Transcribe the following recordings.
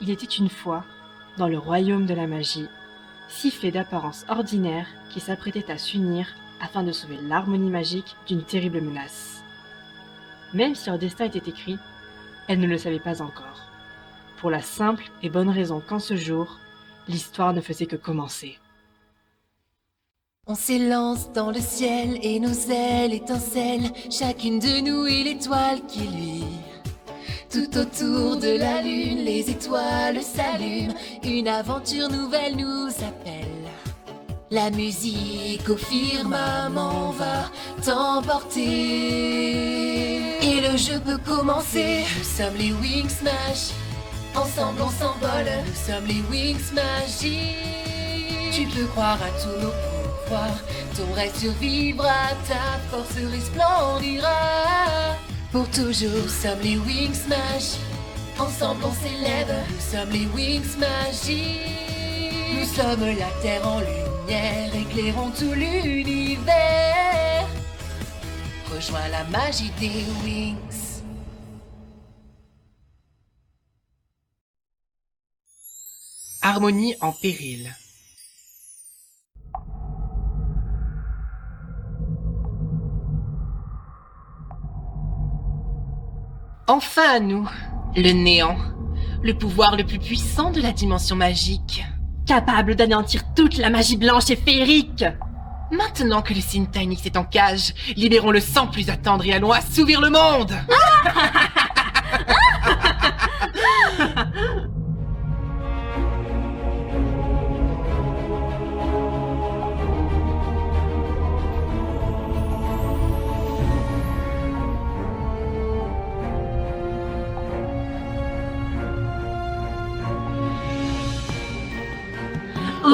Il était une fois, dans le royaume de la magie, 6 fées d'apparence ordinaire qui s'apprêtaient à s'unir afin de sauver l'harmonie magique d'une terrible menace. Même si leur destin était écrit, elles ne le savaient pas encore. Pour la simple et bonne raison qu'en ce jour, l'histoire ne faisait que commencer. On s'élance dans le ciel et nos ailes étincellent. Chacune de nous est l'étoile qui luit. Tout autour de la lune, les étoiles s'allument. Une aventure nouvelle nous appelle. La musique au firmament va t'emporter. Et le jeu peut commencer. Nous sommes les Wings Smash. Ensemble on s'envole. Nous sommes les Wings Magiques. Tu peux croire à tous nos pouvoirs. Ton rêve survivra, ta force resplendira. Pour toujours, nous sommes les Wings Smash. Ensemble on s'élève. Nous sommes les Wings Magiques. Nous sommes la terre en lumière, éclairons tout l'univers. Rejoins la magie des Wings. Harmonie en péril. Enfin à nous, le néant, le pouvoir le plus puissant de la dimension magique. Capable d'anéantir toute la magie blanche et féerique. Maintenant que le Syntanix est en cage, libérons-le sans plus attendre et allons assouvir le monde.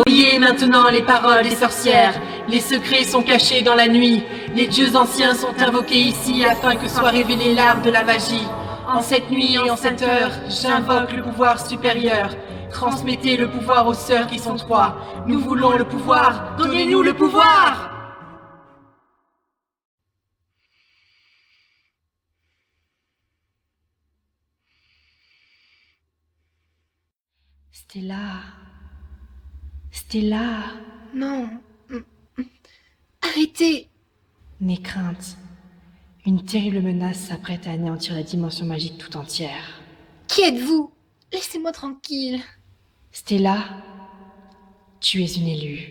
Oyez maintenant les paroles des sorcières. Les secrets sont cachés dans la nuit. Les dieux anciens sont invoqués ici afin que soit révélé l'art de la magie. En cette nuit et en cette heure, j'invoque le pouvoir supérieur. Transmettez le pouvoir aux sœurs qui sont 3. Nous voulons le pouvoir. Donnez-nous le pouvoir! Stella. Non. Arrêtez. N'aie crainte. Une terrible menace s'apprête à anéantir la dimension magique tout entière. Qui êtes-vous? Laissez-moi tranquille. Stella, tu es une élue.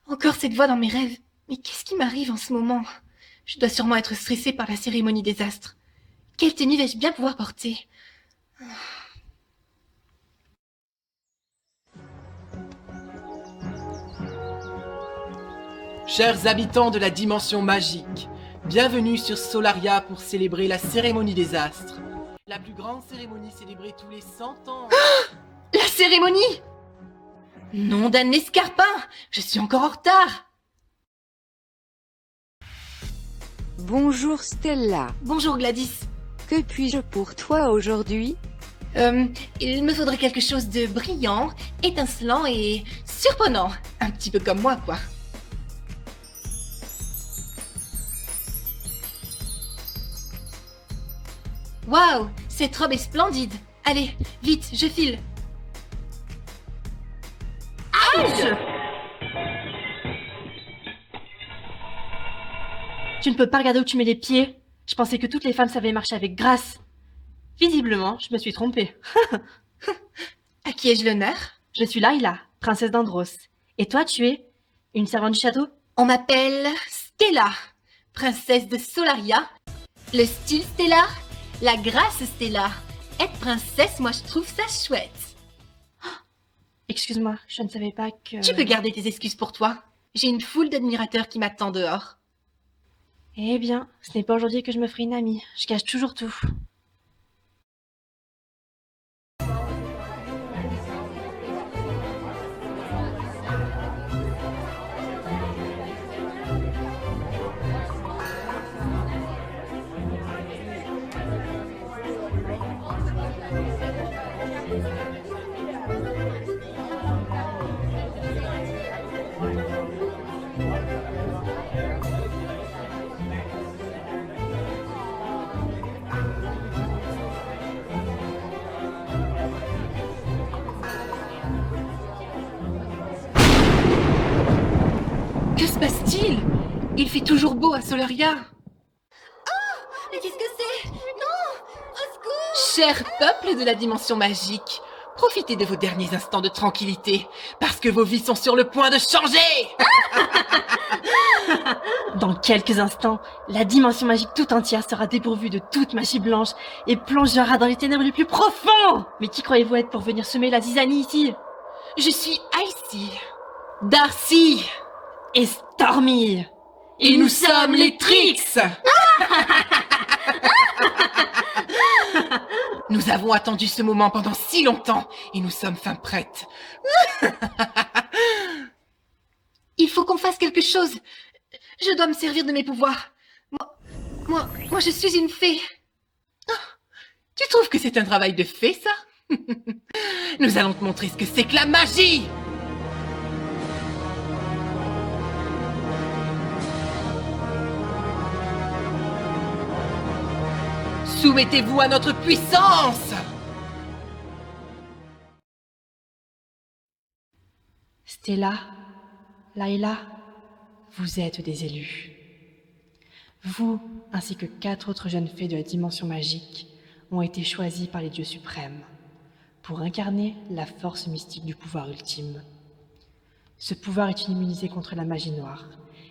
Encore cette voix dans mes rêves. Mais qu'est-ce qui m'arrive en ce moment? Je dois sûrement être stressée par la cérémonie des astres. Quelle tenue vais-je bien pouvoir porter? Chers habitants de la dimension magique, bienvenue sur Solaria pour célébrer la cérémonie des astres. La plus grande cérémonie célébrée tous les 100 ans. La cérémonie? Nom d'un escarpin! Je suis encore en retard! Bonjour Stella. Bonjour Gladys. Que puis-je pour toi aujourd'hui? Il me faudrait quelque chose de brillant, étincelant et surprenant. Un petit peu comme moi, quoi. Waouh, cette robe est splendide. Allez, vite, je file. Ouch! Tu ne peux pas regarder où tu mets les pieds. Je pensais que toutes les femmes savaient marcher avec grâce. Visiblement, je me suis trompée. À qui ai-je l'honneur? Je suis Layla, princesse d'Andros. Et toi, tu es une servante du château? On m'appelle Stella, princesse de Solaria. Le style stellar, la grâce stellar. Être princesse, moi je trouve ça chouette. Excuse-moi, je ne savais pas que... Tu peux garder tes excuses pour toi. J'ai une foule d'admirateurs qui m'attendent dehors. Eh bien, ce n'est pas aujourd'hui que je me ferai une amie. Je cache toujours tout. Que se passe-t-il? Il fait toujours beau à Solaria. Mais qu'est-ce que c'est? Non! Au secours! Cher peuple de la dimension magique, profitez de vos derniers instants de tranquillité, parce que vos vies sont sur le point de changer! Dans quelques instants, la dimension magique tout entière sera dépourvue de toute magie blanche et plongera dans les ténèbres les plus profonds. Mais qui croyez-vous être pour venir semer la zizanie ici? Je suis Icy, Darcy, Et Stormy! et nous sommes les Trix! Nous avons attendu ce moment pendant si longtemps, et nous sommes fin prêtes. Il faut qu'on fasse quelque chose. Je dois me servir de mes pouvoirs. Moi, je suis une fée. Oh, tu trouves que c'est un travail de fée, ça? Nous allons te montrer ce que c'est que la magie! Soumettez-vous à notre puissance! Stella, Layla, vous êtes des élus. Vous, ainsi que 4 autres jeunes fées de la dimension magique, ont été choisis par les dieux suprêmes pour incarner la force mystique du pouvoir ultime. Ce pouvoir est immunisé contre la magie noire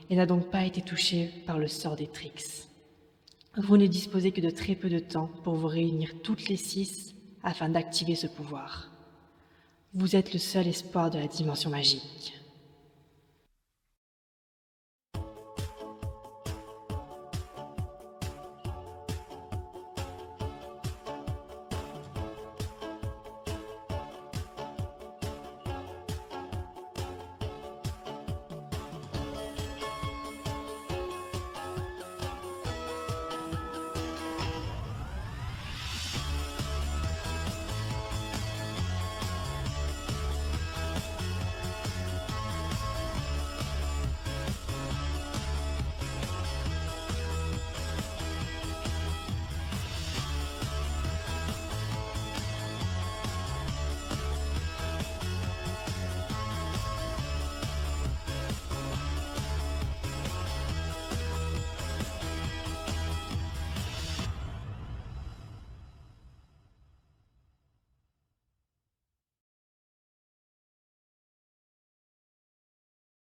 et n'a donc pas été touché par le sort des Trix. Vous ne disposez que de très peu de temps pour vous réunir toutes les 6 afin d'activer ce pouvoir. Vous êtes le seul espoir de la dimension magique.